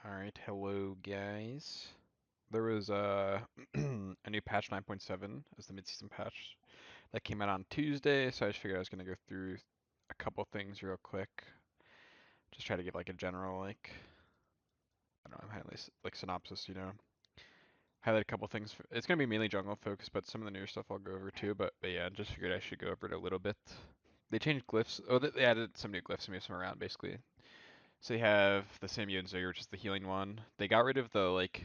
Alright, hello guys. There was a new patch 9.7 as the mid-season patch that came out on Tuesday, so I just figured I was gonna go through a couple things real quick. Just try to give like a general I don't know, like synopsis, Highlight a couple things. It's gonna be mainly jungle focused, but some of the newer stuff I'll go over too. But yeah, just figured I should go over it a little bit. They changed glyphs. Oh, they added some new glyphs and moved some around basically. So you have the same Yoden which is the healing one. They got rid of the like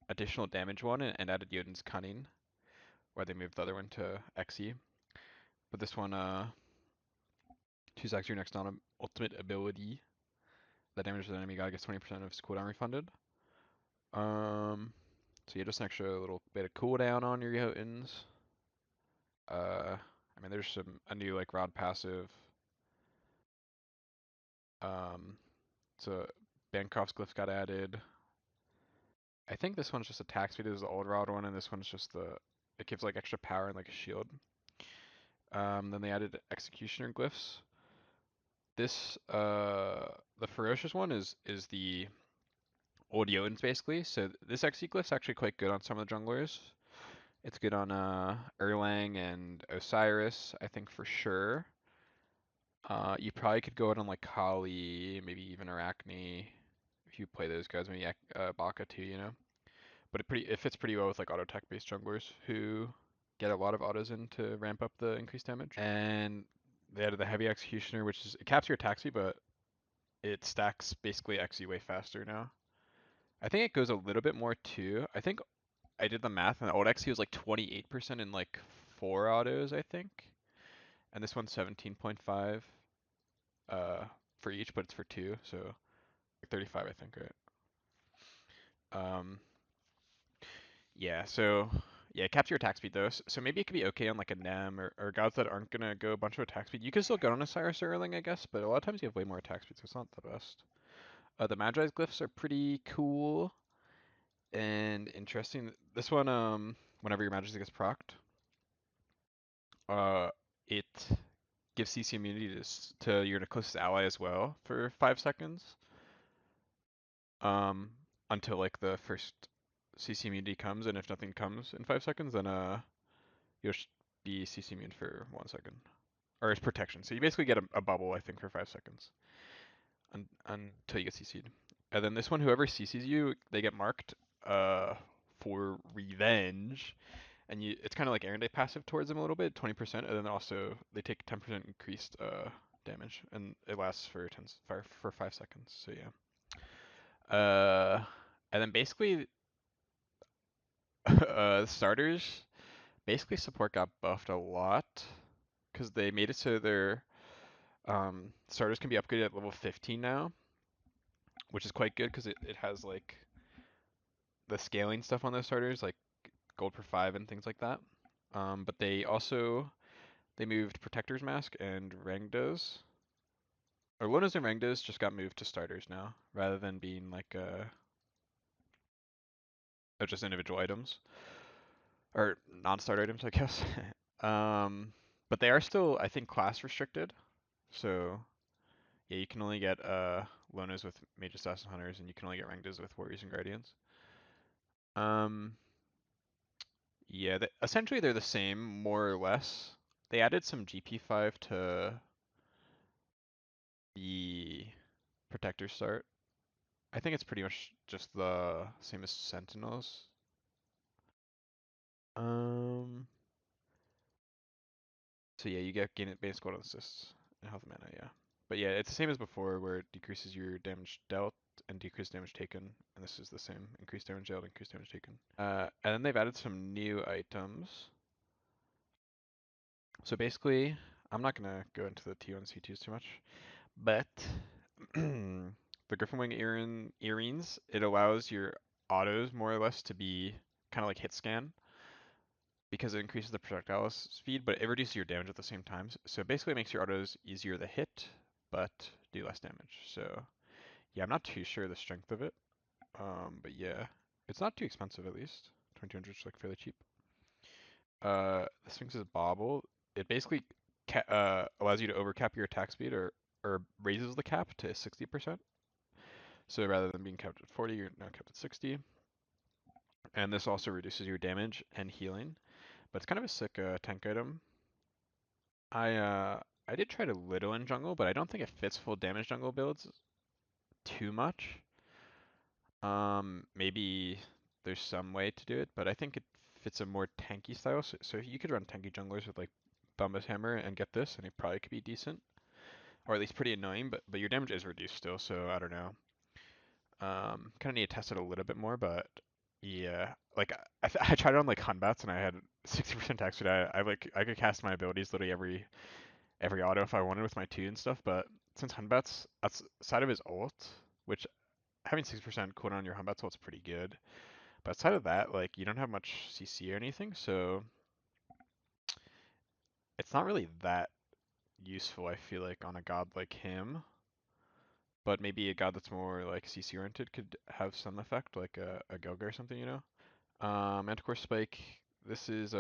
additional damage one and added Yoden's Cunning, where they moved the other one to XE. But this one, 2 seconds your next non ultimate ability. That damages an enemy god gets 20% of his cooldown refunded. So yeah, just an extra little bit of cooldown on your Jotuns. I mean, there's a new like rod passive. Um, so Bancroft's glyph got added. I think this one's just attack speed is the old rod one, and this one's just it gives like extra power and like a shield. Then they added executioner glyphs. This the ferocious one is the old Jotuns basically. So this XE glyph's actually quite good on some of the junglers. It's good on Erlang and Osiris, I think for sure. You probably could go out on like Kali, maybe even Arachne, if you play those guys, maybe Baka too. But it fits pretty well with like auto tech based junglers who get a lot of autos in to ramp up the increased damage. And they added the heavy executioner, which is it caps your attack speed, but it stacks basically XE way faster now. I think it goes a little bit more too. I think I did the math and the old XE was like 28% in like 4 autos, I think. And this one's 17.5 for each, but it's for 2, so like 35 I think, right? Yeah, so yeah, capture attack speed though. So maybe it could be okay on like a Nem or gods that aren't gonna go a bunch of attack speed. You can still go on a Cyrus or Erling, I guess, but a lot of times you have way more attack speed, so it's not the best. The Magi's glyphs are pretty cool and interesting. This one, whenever your Majesty gets procced, uh, it gives CC immunity to your closest ally as well for 5 seconds. Um, until like the first CC immunity comes, and if nothing comes in 5 seconds, then you'll be CC immune for 1 second. Or it's protection. So you basically get a bubble, I think, for 5 seconds until you get CC'd. And then this one, whoever CCs you, they get marked for revenge. And it's kind of like Erendite passive towards them a little bit, 20%, and then also they take 10% increased damage, and it lasts for 5 seconds. So yeah. And then basically, starters, basically support got buffed a lot because they made it so their starters can be upgraded at level 15 now, which is quite good because it has like the scaling stuff on those starters, like gold per 5 and things like that. But they moved Protector's Mask and Rangdos. Or Lonos and Rangdos just got moved to starters now, rather than being like just individual items. Or non-starter items, I guess. But they are still, I think, class restricted. So yeah, you can only get Lonas with Mage Assassin Hunters, and you can only get Rangdas with Warriors and Guardians. Um, yeah, essentially they're the same, more or less. They added some GP5 to the Protector start. I think it's pretty much just the same as Sentinels. Um, so yeah, you get gain base gold assists and health mana, yeah. But yeah, it's the same as before, where it decreases your damage dealt and decreased damage taken, and this is the same: increased damage dealt, increased damage taken. And then they've added some new items. So basically, I'm not gonna go into the T1 C2s too much, but the Griffin Wing earrings, it allows your autos more or less to be kind of like hit scan because it increases the projectile speed, but it reduces your damage at the same time. So basically, it makes your autos easier to hit, but do less damage. So yeah, I'm not too sure the strength of it, but yeah, it's not too expensive at least. 2200 is like fairly cheap. The Sphinx's Bauble, it basically allows you to overcap your attack speed or raises the cap to 60%. So rather than being kept at 40, you're now kept at 60. And this also reduces your damage and healing, but it's kind of a sick tank item. I uh, I did try it a little in jungle, but I don't think it fits full damage jungle builds too much. Maybe there's some way to do it, but I think it fits a more tanky style. So you could run tanky junglers with like Bumba's Hammer and get this, and it probably could be decent, or at least pretty annoying. But your damage is reduced still, so I don't know. Kind of need to test it a little bit more, but yeah, like I tried it on like Hunbats and I had 60% attack speed. I could cast my abilities literally every auto if I wanted with my 2 and stuff, but since Hunbats outside of his ult, which having 6% cooldown on your Hunbats ult's pretty good, but outside of that, like you don't have much CC or anything, so it's not really that useful. I feel like on a god like him, but maybe a god that's more like CC oriented could have some effect, like a Gelga or something, you know? Manticore Spike. This is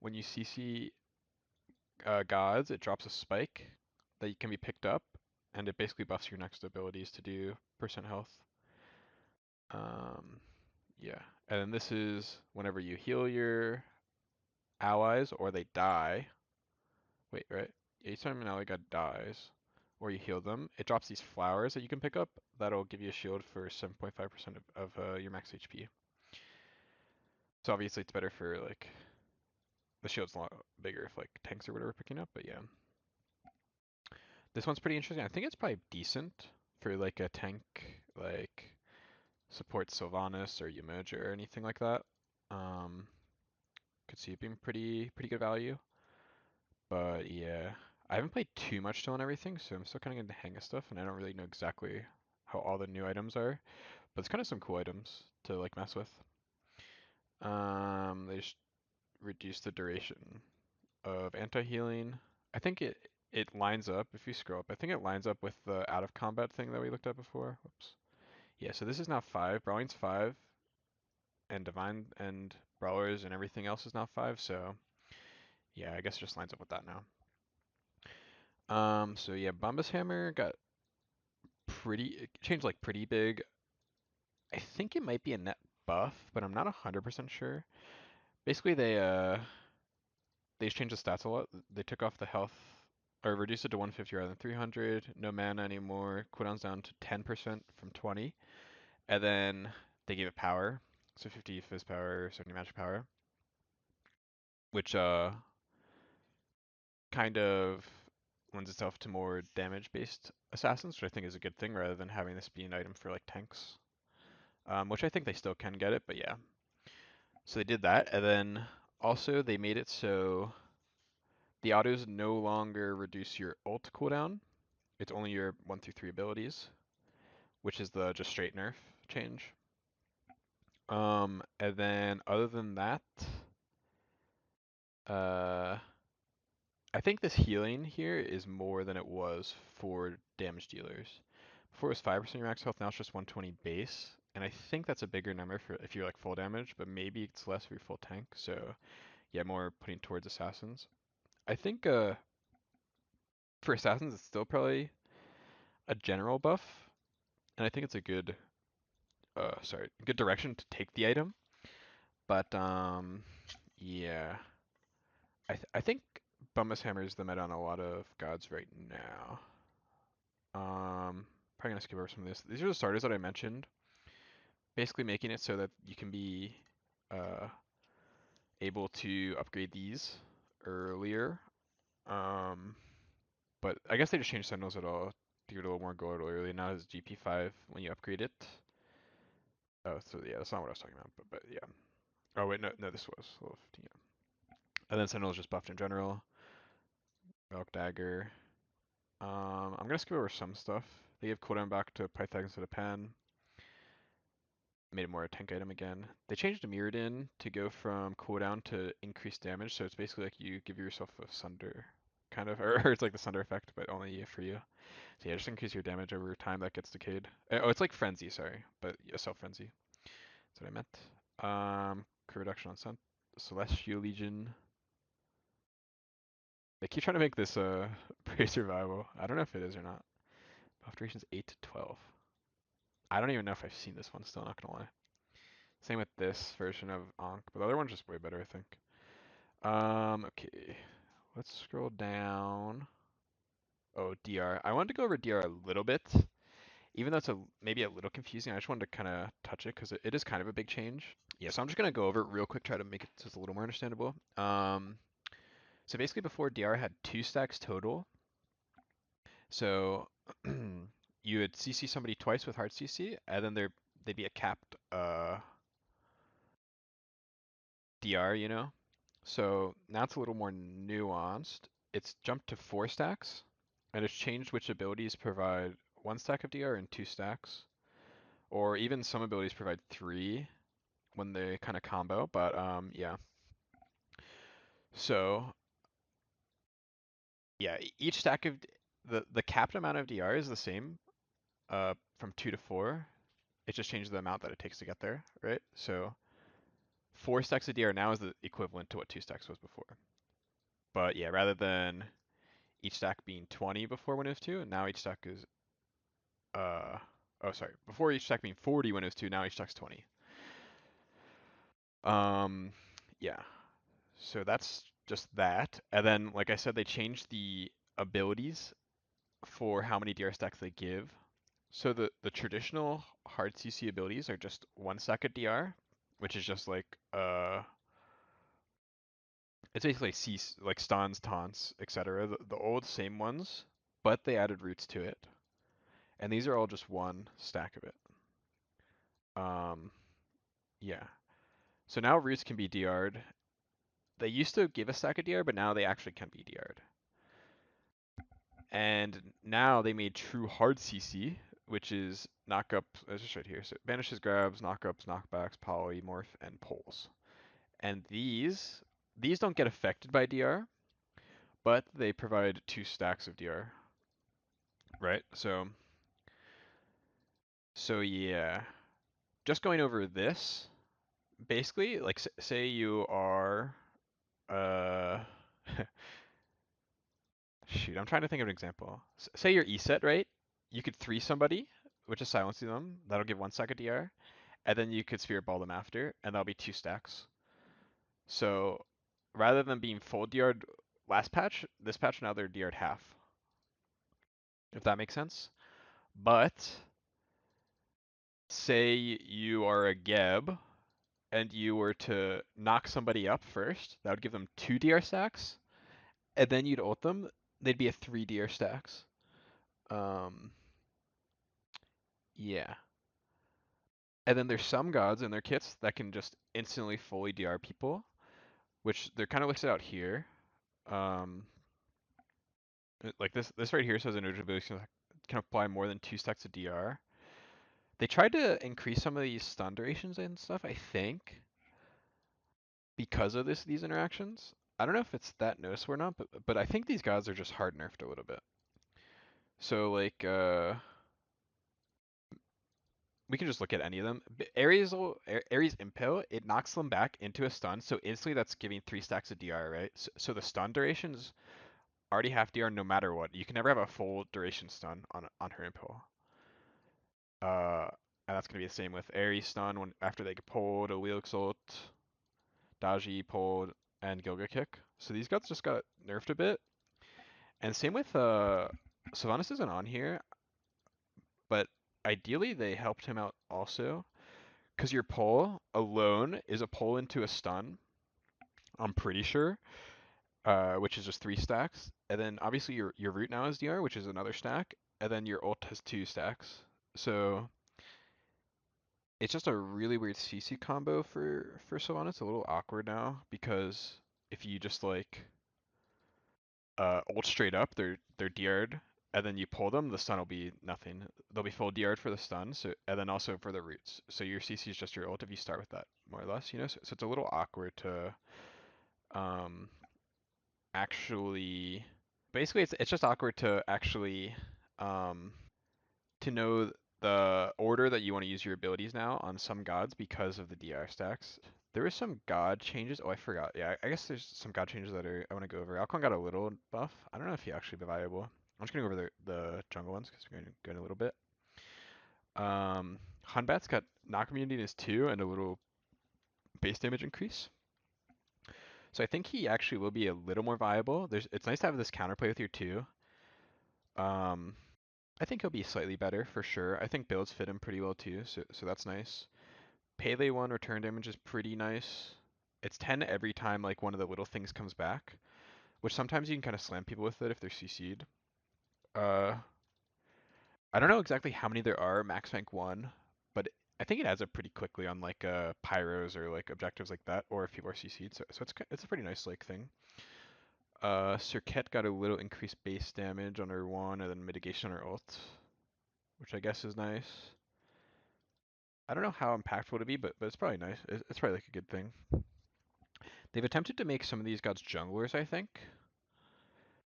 when you CC gods, it drops a spike that can be picked up, and it basically buffs your next abilities to do percent health. Um, yeah, and then this is whenever you heal your allies or they die. Wait, right? Each time an ally god dies, or you heal them, it drops these flowers that you can pick up. That'll give you a shield for 7.5% of your max HP. So obviously it's better for like the shield's a lot bigger if like tanks or whatever picking up, but yeah. This one's pretty interesting. I think it's probably decent for like a tank like support Sylvanas or Yemoja or anything like that. Um, could see it being pretty good value. But yeah, I haven't played too much still on everything, so I'm still kind of getting the hang of stuff, and I don't really know exactly how all the new items are. But it's kind of some cool items to like mess with. They just reduce the duration of anti-healing. I think it lines up, if you scroll up, I think it lines up with the out of combat thing that we looked at before. Whoops. Yeah, so this is now 5. Brawling's 5, and Divine and Brawlers and everything else is now 5, so yeah, I guess it just lines up with that now. So yeah, Bombus Hammer got it changed like pretty big. I think it might be a net buff, but I'm not 100% sure. Basically, they changed the stats a lot. They took off the health, or reduced it to 150 rather than 300. No mana anymore. Cooldown's down to 10% from 20. And then they gave it power. So 50 fizz power, 70 magic power. Which kind of lends itself to more damage-based assassins, which I think is a good thing rather than having this be an item for like tanks. Which I think they still can get it, but yeah. So they did that, and then also they made it so the autos no longer reduce your ult cooldown. It's only your 1 through 3 abilities, which is the just straight nerf change. And then other than that, uh, I think this healing here is more than it was for damage dealers. Before it was 5% your max health, now it's just 120 base. And I think that's a bigger number for if you're like full damage, but maybe it's less if you're full tank. So yeah, more putting towards assassins. I think for assassins it's still probably a general buff, and I think it's a good direction to take the item. But yeah, I think Bummus Hammer is the meta on a lot of gods right now. Probably gonna skip over some of this. These are the starters that I mentioned. Basically making it so that you can be uh, able to upgrade these earlier. Um, but I guess they just changed Sentinels at all to give it a little more gold early. Now it's GP5 when you upgrade it. Oh, so yeah, that's not what I was talking about, but yeah. Oh wait, no, this was level 15. Yeah. And then Sentinel's just buffed in general. Valk Dagger. I'm gonna skip over some stuff. They gave cooldown back to Pythag instead of Pan. Made it more a tank item again. They changed the Mirrodin to go from cooldown to increased damage, so it's basically like you give yourself a Sunder, kind of, or it's like the Sunder effect, but only for you. So yeah, just increase your damage over time that gets decayed. Oh, it's like Frenzy, sorry, but yeah, Self-Frenzy. That's what I meant. Crit reduction on Celestial Legion. They keep trying to make this pretty survival. I don't know if it is or not. Buff duration's 8 to 12. I don't even know if I've seen this one still, not gonna lie. Same with this version of Ankh, but the other one's just way better, I think. Okay. Let's scroll down. Oh, DR. I wanted to go over DR a little bit, even though it's maybe a little confusing. I just wanted to kind of touch it because it is kind of a big change. Yeah, so I'm just gonna go over it real quick, try to make it just a little more understandable. So basically before DR had 2 stacks total. So you would CC somebody twice with hard CC, and then they'd be a capped DR, you know? So now it's a little more nuanced. It's jumped to 4 stacks, and it's changed which abilities provide 1 stack of DR and 2 stacks, or even some abilities provide 3 when they kind of combo. But yeah. So yeah, each stack of the capped amount of DR is the same, from 2 to 4. It just changes the amount that it takes to get there, right? So 4 stacks of DR now is the equivalent to what 2 stacks was before. But yeah, rather than each stack being 20 before Windows 2, and now each stack is oh sorry, before each stack being 40 Windows 2, now each stack's 20. Um, yeah. So that's just that. And then, like I said, they changed the abilities for how many DR stacks they give. So the traditional hard CC abilities are just 1 stack of DR, which is just like it's basically C like stuns, taunts, etc. The old same ones, but they added roots to it, and these are all just 1 stack of it. Um, yeah. So now roots can be DR'd. They used to give a stack of DR, but now they actually can be DR'd. And now they made true hard CC, which is knock up. It's just right here. So banishes, grabs, knockups, knockbacks, polymorph, and pulls. And these don't get affected by DR, but they provide 2 stacks of DR, right? So yeah, just going over this, basically, like say you are, uh, shoot, I'm trying to think of an example. Say you're ESET, right? You could 3 somebody, which is silencing them. That'll give 1 stack of DR, and then you could spirit ball them after, and that'll be 2 stacks. So rather than being full DR'd last patch, this patch now they're DR'd half, if that makes sense. But say you are a Geb and you were to knock somebody up first, that would give them 2 DR stacks, and then you'd ult them, they'd be a 3 DR stacks. Um, yeah. And then there's some gods in their kits that can just instantly fully DR people, which they're kind of listed out here. Um, like this right here says ineligibility can apply more than 2 stacks of DR. They tried to increase some of these stun durations and stuff, I think, because of these interactions. I don't know if it's that noticeable or not, but I think these gods are just hard nerfed a little bit. So like we can just look at any of them. Ares Impale, it knocks them back into a stun, so instantly that's giving 3 stacks of DR, right? So the stun durations already have DR no matter what. You can never have a full duration stun on her Impale. Uh, and that's gonna be the same with Ares stun when after they get pulled, a Wheel Exalt, Daji pulled, and Gilga Kick. So these guys just got nerfed a bit. And same with Sylvanas isn't on here, but ideally they helped him out also. Because your pull alone is a pull into a stun, I'm pretty sure, which is just 3 stacks. And then obviously your root now is DR, which is another stack. And then your ult has 2 stacks. So it's just a really weird CC combo for Sylvanas. It's a little awkward now because if you just like ult straight up, they're DR'd, and then you pull them, the stun will be nothing. They'll be full DR'd for the stun, so and then also for the roots. So your CC is just your ult if you start with that, more or less, you know. So it's a little awkward to um actually, basically it's just awkward to actually to know the order that you want to use your abilities now on some gods because of the DR stacks. There were some god changes. Oh, I forgot. Yeah, I guess there's some god changes that I want to go over. Alcon got a little buff. I don't know if he actually be viable. I'm just gonna go over the jungle ones because we're going to go in a little bit. Hunbat's got knock immunity in his 2 and a little base damage increase. So I think he actually will be a little more viable. It's nice to have this counterplay with your 2. Um, I think he'll be slightly better for sure. I think builds fit him pretty well too, so that's nice. Pele 1 return damage is pretty nice. It's 10 every time like one of the little things comes back, which sometimes you can kind of slam people with it if they're CC'd. Uh, I don't know exactly how many there are max rank 1, but I think it adds up pretty quickly on like pyros or like objectives like that, or if people are CC'd. So it's a pretty nice like thing. Cirquette got a little increased base damage on her 1 and then mitigation on her ult, which I guess is nice. I don't know how impactful it'll be, but it's probably nice. It's probably like a good thing. They've attempted to make some of these gods junglers, I think,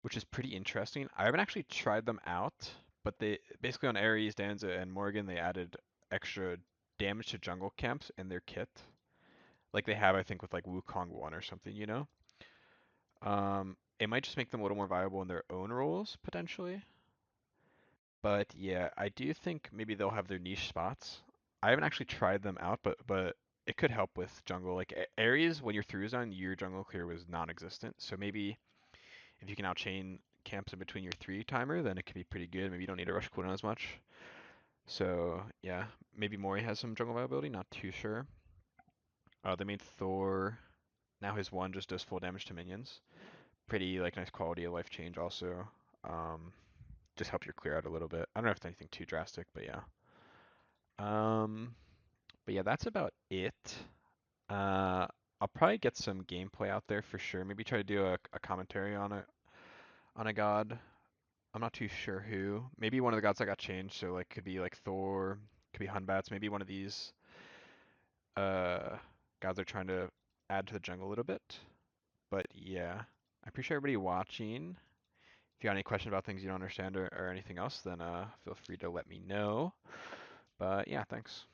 which is pretty interesting. I haven't actually tried them out, but they basically on Ares, Danza, and Morgan they added extra damage to jungle camps in their kit, like they have I think with like Wukong 1 or something, you know. It might just make them a little more viable in their own roles potentially. But yeah, I do think maybe they'll have their niche spots. I haven't actually tried them out, but it could help with jungle. Like Ares, when you're through zone, your jungle clear was non-existent. So maybe if you can outchain camps in between your 3 timer, then it could be pretty good. Maybe you don't need to rush cooldown as much. So yeah, maybe Mori has some jungle viability. Not too sure. They made Thor. Now his 1 just does full damage to minions. Pretty like nice quality of life change also. Um, just help your clear out a little bit. I don't know if it's anything too drastic, but yeah. Um, but yeah, that's about it. Uh, I'll probably get some gameplay out there for sure. Maybe try to do a commentary on a god. I'm not too sure who. Maybe one of the gods that got changed. So like could be like Thor, could be Hunbats. Maybe one of these uh gods they're trying to add to the jungle a little bit. But yeah, I appreciate everybody watching. If you got any questions about things you don't understand or anything else, then feel free to let me know. But yeah, thanks.